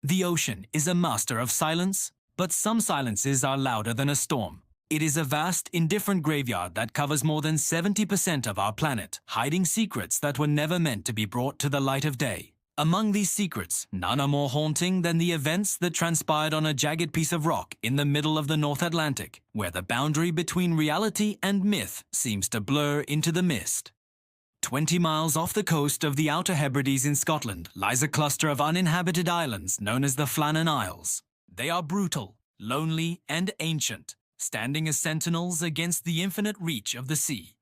The ocean is a master of silence, but some silences are louder than a storm. It is a vast, indifferent graveyard that covers more than 70% of our planet, hiding secrets that were never meant to be brought to the light of day. Among these secrets, none are more haunting than the events that transpired on a jagged piece of rock in the middle of the North Atlantic, where the boundary between reality and myth seems to blur into the mist. 20 miles off the coast of the Outer Hebrides in Scotland lies a cluster of uninhabited islands known as the Flannan Isles. They are brutal, lonely, and ancient, standing as sentinels against the infinite reach of the sea.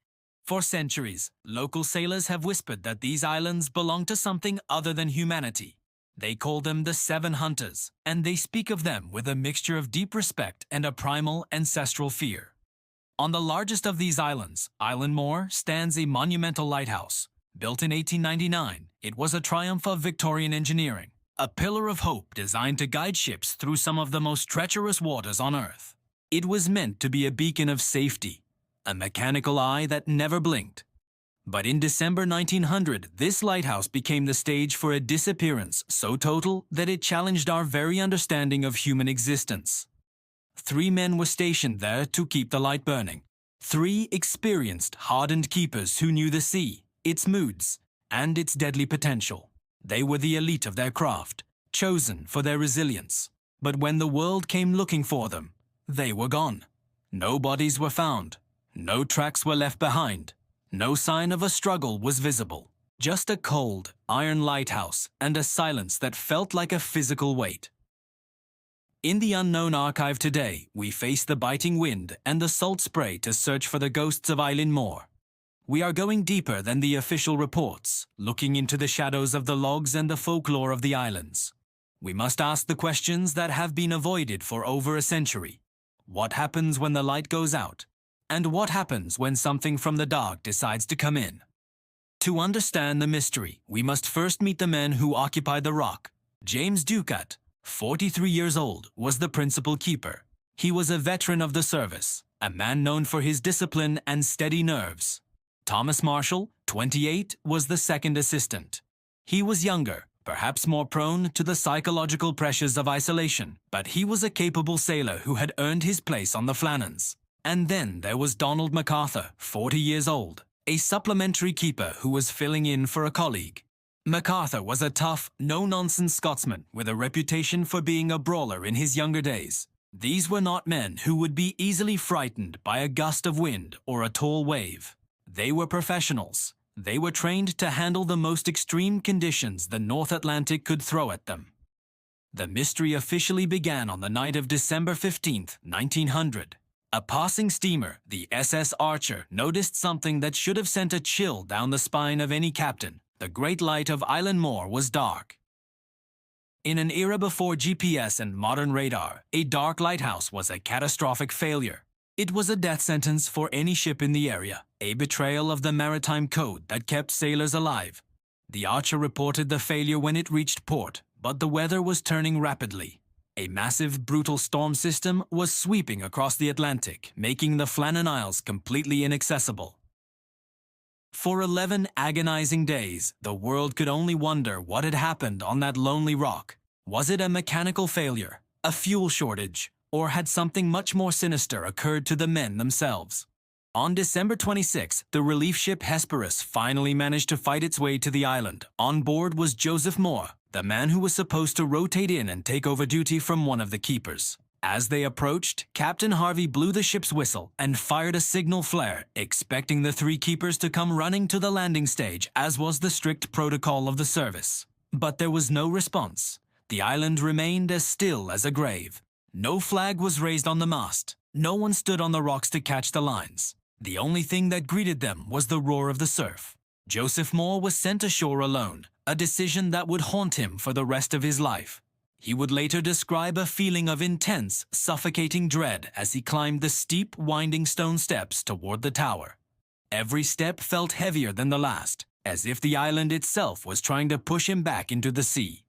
For centuries, local sailors have whispered that these islands belong to something other than humanity. They call them the Seven Hunters, and they speak of them with a mixture of deep respect and a primal ancestral fear. On the largest of these islands, Eilean Mor, stands a monumental lighthouse. Built in 1899, it was a triumph of Victorian engineering, a pillar of hope designed to guide ships through some of the most treacherous waters on Earth. It was meant to be a beacon of safety, a mechanical eye that never blinked. But in December 1900, this lighthouse became the stage for a disappearance so total that it challenged our very understanding of human existence. 3 men were stationed there to keep the light burning. 3 experienced, hardened keepers who knew the sea, its moods, and its deadly potential. They were the elite of their craft, chosen for their resilience. But when the world came looking for them, they were gone. No bodies were found. No tracks were left behind. No sign of a struggle was visible. Just a cold, iron lighthouse and a silence that felt like a physical weight. In the unknown archive today, we face the biting wind and the salt spray to search for the ghosts of Eilean Mor. We are going deeper than the official reports, looking into the shadows of the logs and the folklore of the islands. We must ask the questions that have been avoided for over a century. What happens when the light goes out? And what happens when something from the dark decides to come in? To understand the mystery, we must first meet the men who occupied the rock. James Ducat, 43 years old, was the principal keeper. He was a veteran of the service, a man known for his discipline and steady nerves. Thomas Marshall, 28, was the second assistant. He was younger, perhaps more prone to the psychological pressures of isolation, but he was a capable sailor who had earned his place on the Flannans. And then there was Donald MacArthur, 40 years old, a supplementary keeper who was filling in for a colleague. MacArthur was a tough, no-nonsense Scotsman with a reputation for being a brawler in his younger days. These were not men who would be easily frightened by a gust of wind or a tall wave. They were professionals. They were trained to handle the most extreme conditions the North Atlantic could throw at them. The mystery officially began on the night of December 15, 1900. A passing steamer, the SS Archer, noticed something that should have sent a chill down the spine of any captain. The great light of Eilean Mor was dark. In an era before GPS and modern radar, a dark lighthouse was a catastrophic failure. It was a death sentence for any ship in the area, a betrayal of the maritime code that kept sailors alive. The Archer reported the failure when it reached port, but the weather was turning rapidly. A massive, brutal storm system was sweeping across the Atlantic, making the Flannan Isles completely inaccessible. For 11 agonizing days, the world could only wonder what had happened on that lonely rock. Was it a mechanical failure, a fuel shortage, or had something much more sinister occurred to the men themselves? On December 26, the relief ship Hesperus finally managed to fight its way to the island. On board was Joseph Moore, the man who was supposed to rotate in and take over duty from one of the keepers. As they approached, Captain Harvey blew the ship's whistle and fired a signal flare, expecting the 3 keepers to come running to the landing stage, as was the strict protocol of the service. But there was no response. The island remained as still as a grave. No flag was raised on the mast. No one stood on the rocks to catch the lines. The only thing that greeted them was the roar of the surf. Joseph Moore was sent ashore alone, a decision that would haunt him for the rest of his life. He would later describe a feeling of intense, suffocating dread as he climbed the steep, winding stone steps toward the tower. Every step felt heavier than the last, as if the island itself was trying to push him back into the sea.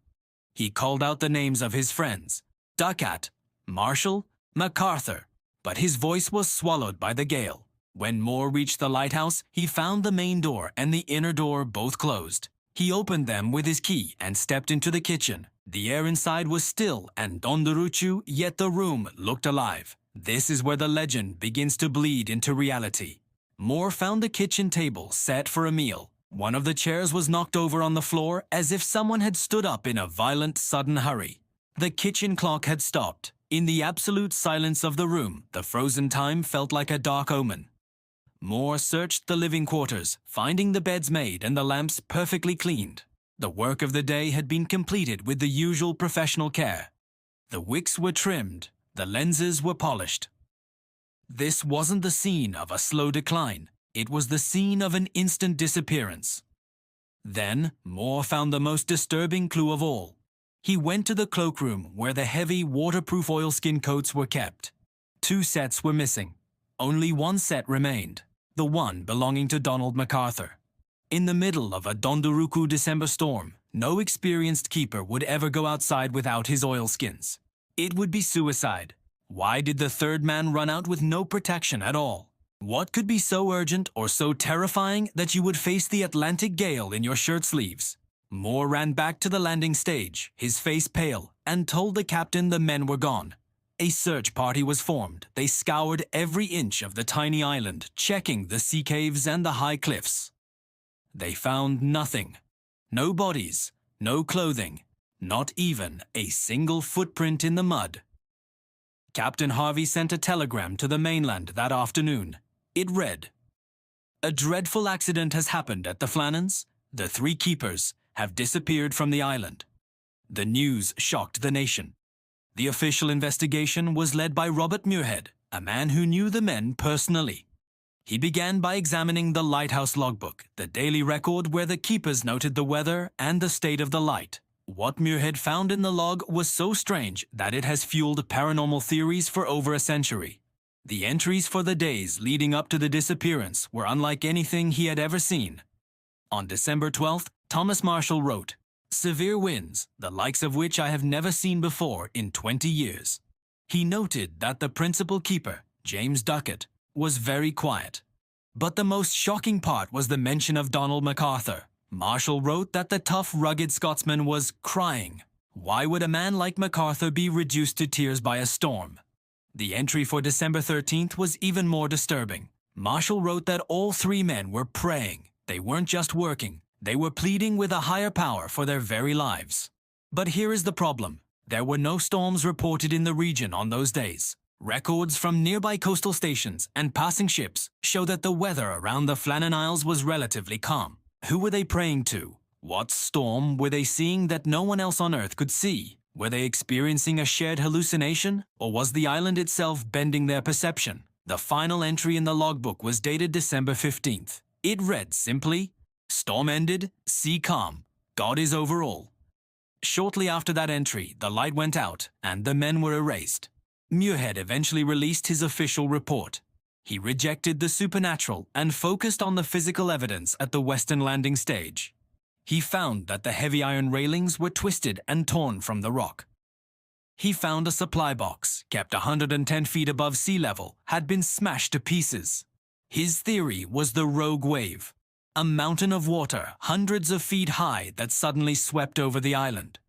He called out the names of his friends, Ducat, Marshall, MacArthur, but his voice was swallowed by the gale. When Moore reached the lighthouse, he found the main door and the inner door both closed. He opened them with his key and stepped into the kitchen. The air inside was still and dondoruchu, yet the room looked alive. This is where the legend begins to bleed into reality. Mor found the kitchen table set for a meal. One of the chairs was knocked over on the floor as if someone had stood up in a violent, sudden hurry. The kitchen clock had stopped. In the absolute silence of the room, the frozen time felt like a dark omen. Mor searched the living quarters, finding the beds made and the lamps perfectly cleaned. The work of the day had been completed with the usual professional care. The wicks were trimmed, the lenses were polished. This wasn't the scene of a slow decline. It was the scene of an instant disappearance. Then, Mor found the most disturbing clue of all. He went to the cloakroom where the heavy, waterproof oilskin coats were kept. 2 sets were missing. Only 1 set remained, the one belonging to Donald MacArthur. In the middle of a Dondoruku December storm, no experienced keeper would ever go outside without his oilskins. It would be suicide. Why did the third man run out with no protection at all? What could be so urgent or so terrifying that you would face the Atlantic gale in your shirt sleeves? Mor ran back to the landing stage, his face pale, and told the captain the men were gone. A search party was formed. They scoured every inch of the tiny island, checking the sea caves and the high cliffs. They found nothing. No bodies, no clothing, not even a single footprint in the mud. Captain Harvey sent a telegram to the mainland that afternoon. It read, "A dreadful accident has happened at the Flannans. The 3 keepers have disappeared from the island." The news shocked the nation. The official investigation was led by Robert Muirhead, a man who knew the men personally. He began by examining the lighthouse logbook, the daily record where the keepers noted the weather and the state of the light. What Muirhead found in the log was so strange that it has fueled paranormal theories for over a century. The entries for the days leading up to the disappearance were unlike anything he had ever seen. On December 12th, Thomas Marshall wrote, "Severe winds, the likes of which I have never seen before in 20 years. He noted that the principal keeper, James Ducat, was very quiet. But the most shocking part was the mention of Donald MacArthur. Marshall wrote that the tough, rugged Scotsman was crying. Why would a man like MacArthur be reduced to tears by a storm? The entry for December 13th was even more disturbing. Marshall wrote that all 3 men were praying. They weren't just working. They were pleading with a higher power for their very lives. But here is the problem. There were no storms reported in the region on those days. Records from nearby coastal stations and passing ships show that the weather around the Flannan Isles was relatively calm. Who were they praying to? What storm were they seeing that no one else on Earth could see? Were they experiencing a shared hallucination, or was the island itself bending their perception? The final entry in the logbook was dated December 15th. It read simply, "Storm ended, sea calm, God is over all." Shortly after that entry, the light went out and the men were erased. Muirhead eventually released his official report. He rejected the supernatural and focused on the physical evidence at the western landing stage. He found that the heavy iron railings were twisted and torn from the rock. He found a supply box, kept 110 feet above sea level, had been smashed to pieces. His theory was the rogue wave, a mountain of water hundreds of feet high that suddenly swept over the island.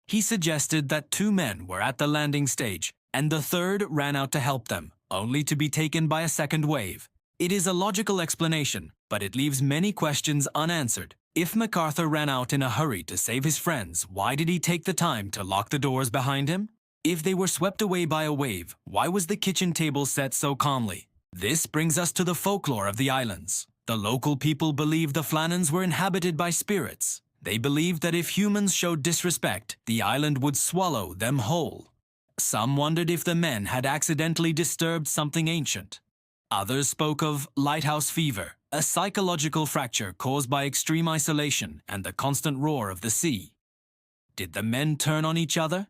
He suggested that 2 men were at the landing stage and the third ran out to help them, only to be taken by a second wave. It is a logical explanation, but it leaves many questions unanswered. If MacArthur ran out in a hurry to save his friends, why did he take the time to lock the doors behind him? If they were swept away by a wave, why was the kitchen table set so calmly? This brings us to the folklore of the islands. The local people believed the Flannans were inhabited by spirits. They believed that if humans showed disrespect, the island would swallow them whole. Some wondered if the men had accidentally disturbed something ancient. Others spoke of Lighthouse Fever, a psychological fracture caused by extreme isolation and the constant roar of the sea. Did the men turn on each other?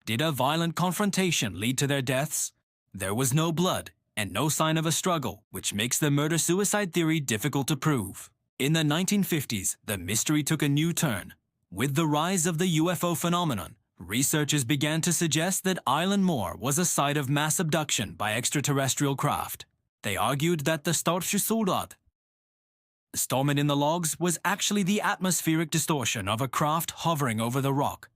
Did a violent confrontation lead to their deaths? There was no blood and no sign of a struggle, which makes the murder-suicide theory difficult to prove. In the 1950s, the mystery took a new turn. With the rise of the UFO phenomenon, researchers began to suggest that Eilean Mor was a site of mass abduction by extraterrestrial craft. They argued that the Storfsjösoldat Storming in the logs was actually the atmospheric distortion of a craft hovering over the rock.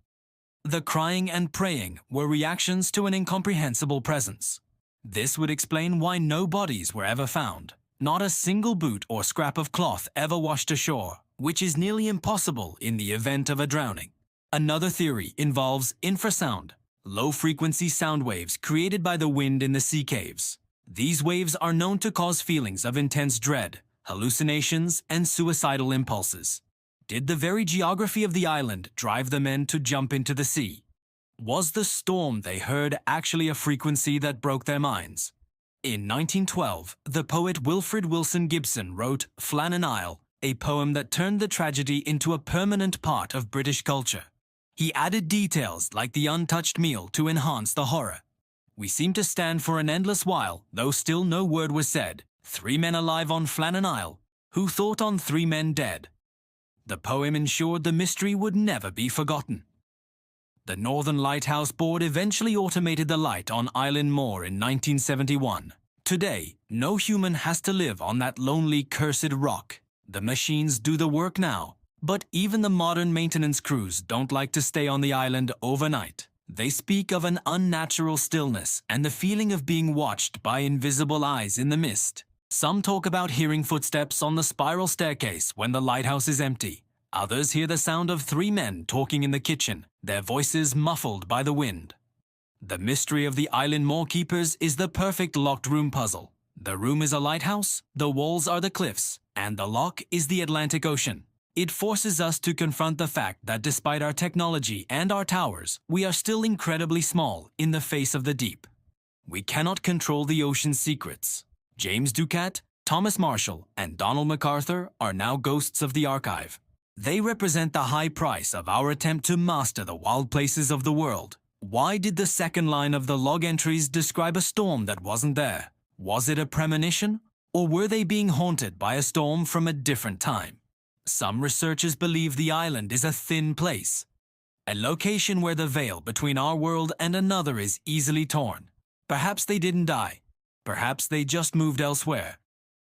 The crying and praying were reactions to an incomprehensible presence. This would explain why no bodies were ever found. Not a single boot or scrap of cloth ever washed ashore, which is nearly impossible in the event of a drowning. Another theory involves infrasound, low-frequency sound waves created by the wind in the sea caves. These waves are known to cause feelings of intense dread, hallucinations, and suicidal impulses. Did the very geography of the island drive the men to jump into the sea? Was the storm they heard actually a frequency that broke their minds? In 1912, the poet Wilfred Wilson Gibson wrote Flannan Isle, a poem that turned the tragedy into a permanent part of British culture. He added details like the untouched meal to enhance the horror. We seem to stand for an endless while, though still no word was said. 3 men alive on Flannan Isle. Who thought on 3 men dead? The poem ensured the mystery would never be forgotten. The Northern Lighthouse Board eventually automated the light on Eilean Mor in 1971. Today, no human has to live on that lonely, cursed rock. The machines do the work now, but even the modern maintenance crews don't like to stay on the island overnight. They speak of an unnatural stillness and the feeling of being watched by invisible eyes in the mist. Some talk about hearing footsteps on the spiral staircase when the lighthouse is empty. Others hear the sound of 3 men talking in the kitchen, their voices muffled by the wind. The mystery of the Eilean Mor keepers is the perfect locked room puzzle. The room is a lighthouse, the walls are the cliffs, and the lock is the Atlantic Ocean. It forces us to confront the fact that despite our technology and our towers, we are still incredibly small in the face of the deep. We cannot control the ocean's secrets. James Ducat, Thomas Marshall, and Donald MacArthur are now ghosts of the archive. They represent the high price of our attempt to master the wild places of the world. Why did the second line of the log entries describe a storm that wasn't there? Was it a premonition? Or were they being haunted by a storm from a different time? Some researchers believe the island is a thin place, a location where the veil between our world and another is easily torn. Perhaps they didn't die. Perhaps they just moved elsewhere.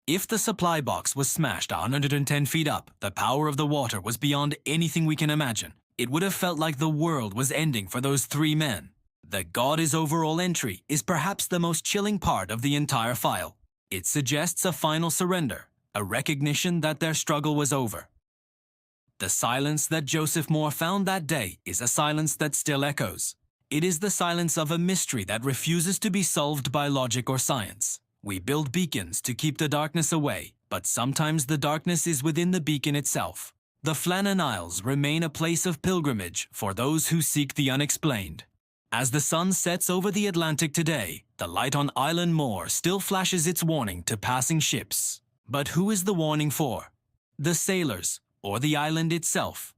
If the supply box was smashed 110 feet up, the power of the water was beyond anything we can imagine. It would have felt like the world was ending for those 3 men. The God is over all entry is perhaps the most chilling part of the entire file. It suggests a final surrender, a recognition that their struggle was over. The silence that Joseph Moore found that day is a silence that still echoes. It is the silence of a mystery that refuses to be solved by logic or science. We build beacons to keep the darkness away, but sometimes the darkness is within the beacon itself. The Flannan Isles remain a place of pilgrimage for those who seek the unexplained. As the sun sets over the Atlantic today, the light on Eilean Mor still flashes its warning to passing ships. But who is the warning for? The sailors, or the island itself?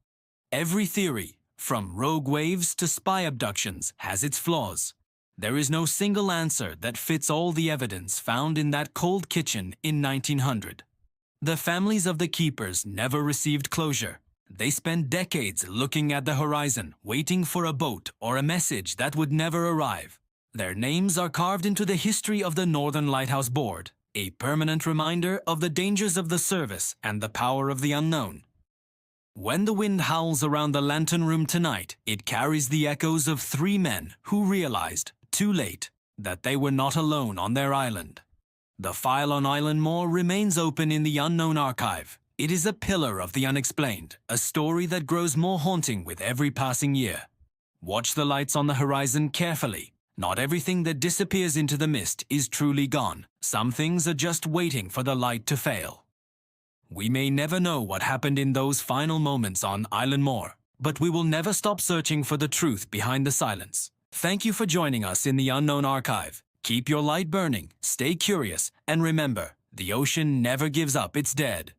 Every theory, from rogue waves to spy abductions, has its flaws. There is no single answer that fits all the evidence found in that cold kitchen in 1900. The families of the keepers never received closure. They spent decades looking at the horizon, waiting for a boat or a message that would never arrive. Their names are carved into the history of the Northern Lighthouse Board, a permanent reminder of the dangers of the service and the power of the unknown. When the wind howls around the lantern room tonight, it carries the echoes of 3 men who realized, too late, that they were not alone on their island. The file on Eilean Mor remains open in the unknown archive. It is a pillar of the unexplained, a story that grows more haunting with every passing year. Watch the lights on the horizon carefully. Not everything that disappears into the mist is truly gone. Some things are just waiting for the light to fail. We may never know what happened in those final moments on Eilean Mor, but we will never stop searching for the truth behind the silence. Thank you for joining us in the Unknown Archive. Keep your light burning, stay curious, and remember, the ocean never gives up its dead.